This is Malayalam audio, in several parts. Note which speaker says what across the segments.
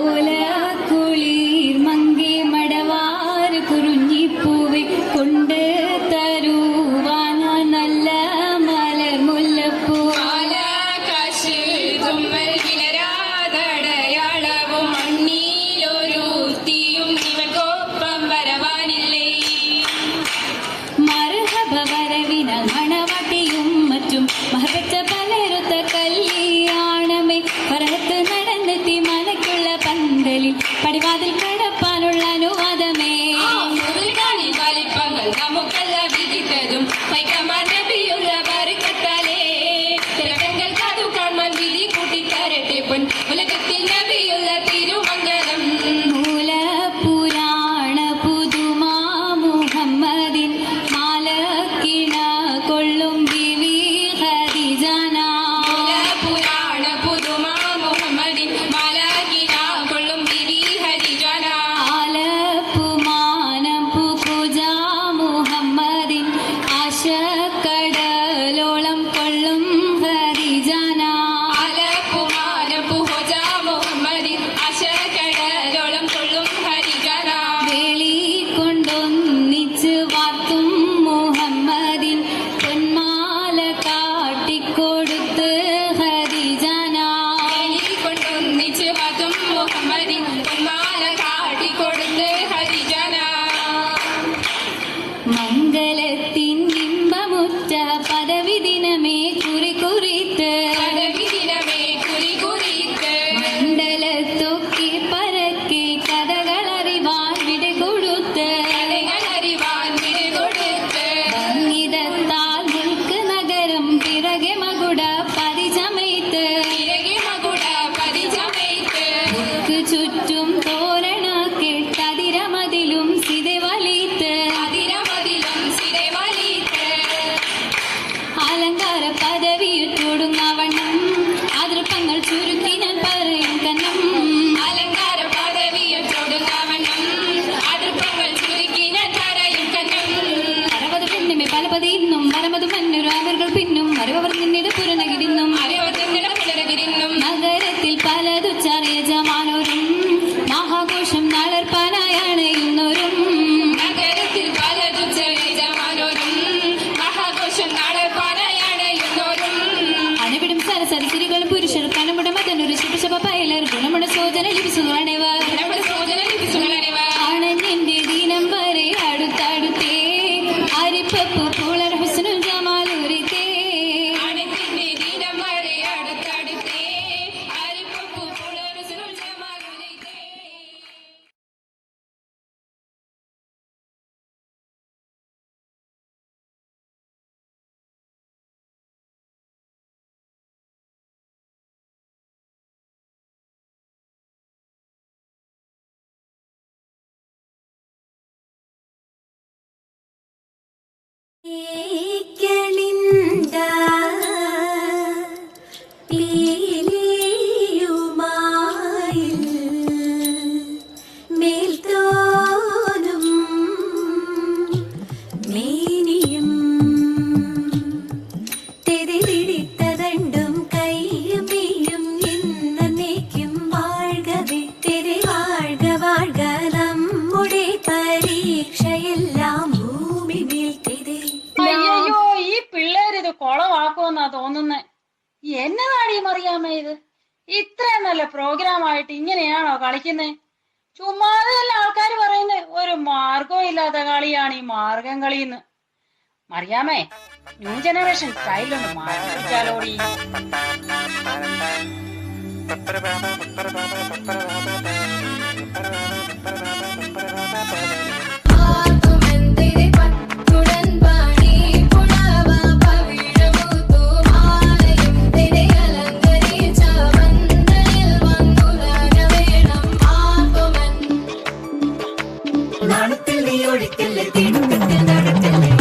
Speaker 1: ഓലക്കുളിർ മങ്കെ മടവാർ കുറിഞ്ഞിപ്പൂവെ കൊണ്ട് തരുവാൻ നല്ല മലർ മുല്ലപ്പൂ
Speaker 2: ആകാശ് തുമ്മൽ വിലരാതടയാളവും മണ്ണിലൊരു തീയും ഇവക്കൊപ്പം വരവാനില്ലേ
Speaker 1: മർഹബ വരവിനാൽ മണവാട്ടിയും മറ്റും മഹബത്ത പലരുത്ത കല്യാണമേ പറത്ത് നടന്നെത്തി മനക്കുള്ള പന്തലിൽ പടിവാതിൽ കടപ്പാനുള്ള അനുവാദമേ
Speaker 2: വലിപ്പങ്ങൾ നമുക്കല്ല വിധിത്തതും വൈക്കമാർ നബിയുള്ള ബർക്കത്താലേ തിലകങ്ങൾ കാതു കാണാൻ വിധി കൂട്ടിത്തരട്ടെ പൊൻ ഉലകത്തിൽ നബിയുള്ള തിരുമംഗലം
Speaker 1: മൂലപുരാണ പുതുമാ മുഹമ്മദിൻ മാലക്കിണ കൊള്ളും ബിവി ഖദീജന
Speaker 2: പുരാണ പുതുമാ മുഹമ്മദിൻ മാലാകിന കൊള്ളും ബിബി ഹരിജന
Speaker 1: ആലപ്പുമാനം പൂജ മുഹമ്മദിൻ ആശക്കടലോളം കൊള്ളും ഖദീജന
Speaker 2: ആലപ്പുമാന പുഹോജ മുഹമ്മദിൻ അശകടലോളം കൊള്ളും ഹരിജന
Speaker 1: വേളി കൊണ്ടൊന്നിച്ച് വാർത്തും മുഹമ്മദിൻ പൊന്മാല കാട്ടിക്കൊടുത്ത് ഖദീജന
Speaker 2: കൊണ്ടൊന്നിച്ച് വാതും മുഹമ്മദിൻ പൊന്മാല കാട്ടിക്കൊടുത്ത് ഹരിജന
Speaker 1: മംഗലത്തിൻ ഇമ്പമുറ്റ പദവി ദിനമേ കുറിക്കുറിത്ത്
Speaker 2: പദവിദിനമേ കുറികുറിത്ത്
Speaker 1: മണ്ഡലത്തൊക്കെ പരക്കെ കഥകളറിവാൻ വിടകൊടുത്ത്
Speaker 2: കലകളറിവാൻ വിടുകൊടുത്ത്
Speaker 1: സംഗീതത്താൽ മുൽക്ക് നഗരം പിറകെ മകുട പതിചമയത്ത്
Speaker 2: ഇരകെ മകുട പതിചമയത്ത്
Speaker 1: ചുറ്റും തോരണ കെട്ടതിരമതിലും സിതവലിത്ത്
Speaker 2: അതിരമതിലും സിരവലിത്ത്
Speaker 1: അലങ്കാര പദവിയിൽ തുടങ്ങവണ്ണം അതിർപ്പങ്ങൾ ചുരുക്കി ഞാൻ പറയും കന്നം
Speaker 2: അലങ്കാര പദവിയിൽ തൊടുങ്ങവണ്ണം അതിർപ്പങ്ങൾ ചുരുക്കി ഞാൻ പറയും കന്നം
Speaker 1: 60 പെണ്ണുമേ പലപതി ഇന്നും മരമത് മന്നൊരു അവർകൾ പിന്നും മരവർ നിന്നിത് പുറനകിടിന്നും
Speaker 2: അറിവത്തിനിട പുലരകിരിന്നും
Speaker 1: നഗരത്തിൽ പലതുച്ചറിയ ജമാനോരും മഹാഘോഷം നാളർപ്പാനായാണ് ഇന്നോരും
Speaker 2: നഗരത്തിൽ പലതും ചെറിയമാനോരും മഹാഘോഷം നടപ്പാനയാണ് എന്നോരും
Speaker 1: അനവിടും സരസരി സിരികളും പുരുഷർ കണമുട മതനൊരു ശിവശഭ പയലർ ഗുണമുട സോജന ലിപിസുകളണിവർ
Speaker 2: നമ്മുടെ സൂചന ലഭിച്ചുകളണിവ
Speaker 1: ആണെന്റെ ദിനം വരെ അടുത്തടുത്തേ അരിപ്പപ്പു പൂളർ ഹുസ്നുൽ ജമാലൂരിത്തേ
Speaker 2: ആണത്തിന്റെ ദിനം വരെ അടുത്തടുത്തേ അരിപ്പപ്പു പുലർസുൽ ജമാലുലൈതേ
Speaker 3: ിന്ദ പീലിയുമായി മേൽത്തോനും മേനിയും തെരിപിടിത്തതണ്ടും കൈയും മെയ്യും എന്നേക്കും വാഴ്കവേ തെരി വാഴ്ക വാഴ്ക നമ്മുടെ പരീക്ഷയെല്ലാം ഭൂമി വീഴ്ത്തിതേ
Speaker 4: അയ്യോ ഈ പിള്ളേരിത് കൊളവാക്കുമെന്നാ തോന്നുന്നേ. എന്നതാടി മറിയാമ്മ ഇത്? ഇത്രയും നല്ല പ്രോഗ്രാം ആയിട്ട് ഇങ്ങനെയാണോ കളിക്കുന്നേ? ചുമ്മാതെ എല്ലാ ആൾക്കാർ പറയുന്നേ ഒരു മാർഗവും ഇല്ലാത്ത കളിയാണ് ഈ മാർഗം കളിന്ന്. മറിയാമ്മേ, ന്യൂ ജനറേഷൻ സ്റ്റൈലൊന്ന് മാറ്റിച്ചാലോടി.
Speaker 3: നാണത്തിൽ നീ ഒഴിക്കല്ലേ തിടുക്കത്തിൽ നടക്കല്ലേ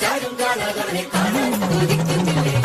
Speaker 3: ചാടും കാലകളെ കാണാൻ കൊതിക്കുന്നില്ലേ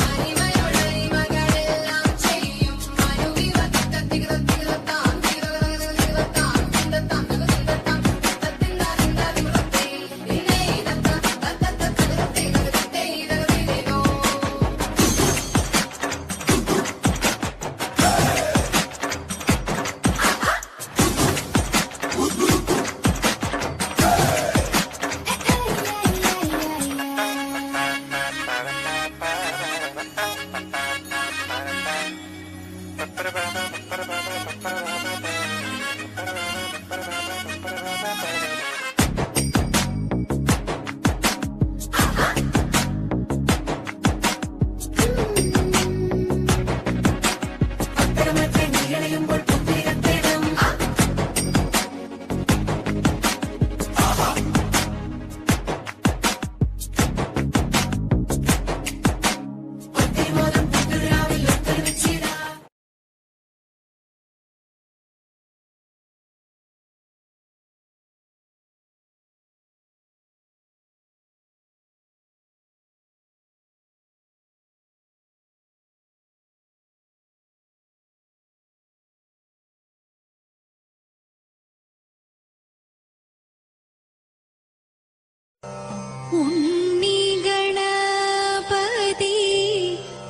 Speaker 5: ഉണ്ണി ഗണപതി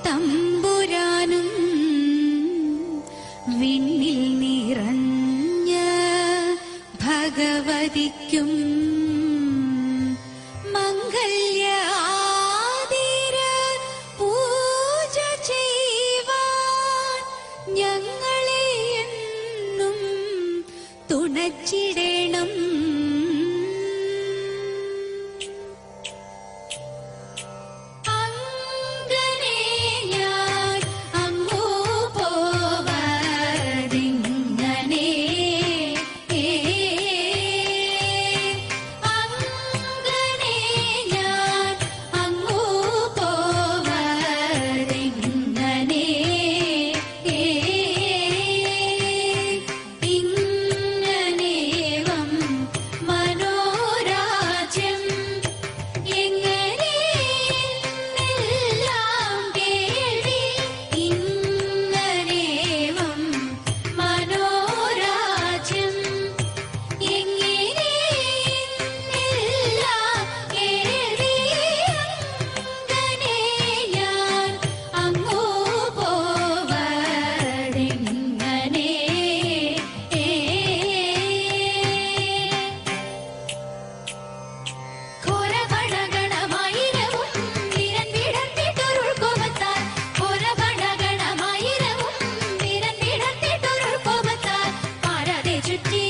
Speaker 5: തമ്പുരാനും വിണ്ണിൽ നിറഞ്ഞ ഭഗവതിക്കും മംഗല്യ ആതിര പൂജ ചെയ്യുവാൻ ഞങ്ങളെ എന്നും തുണച്ചിടണം. ചുറ്റി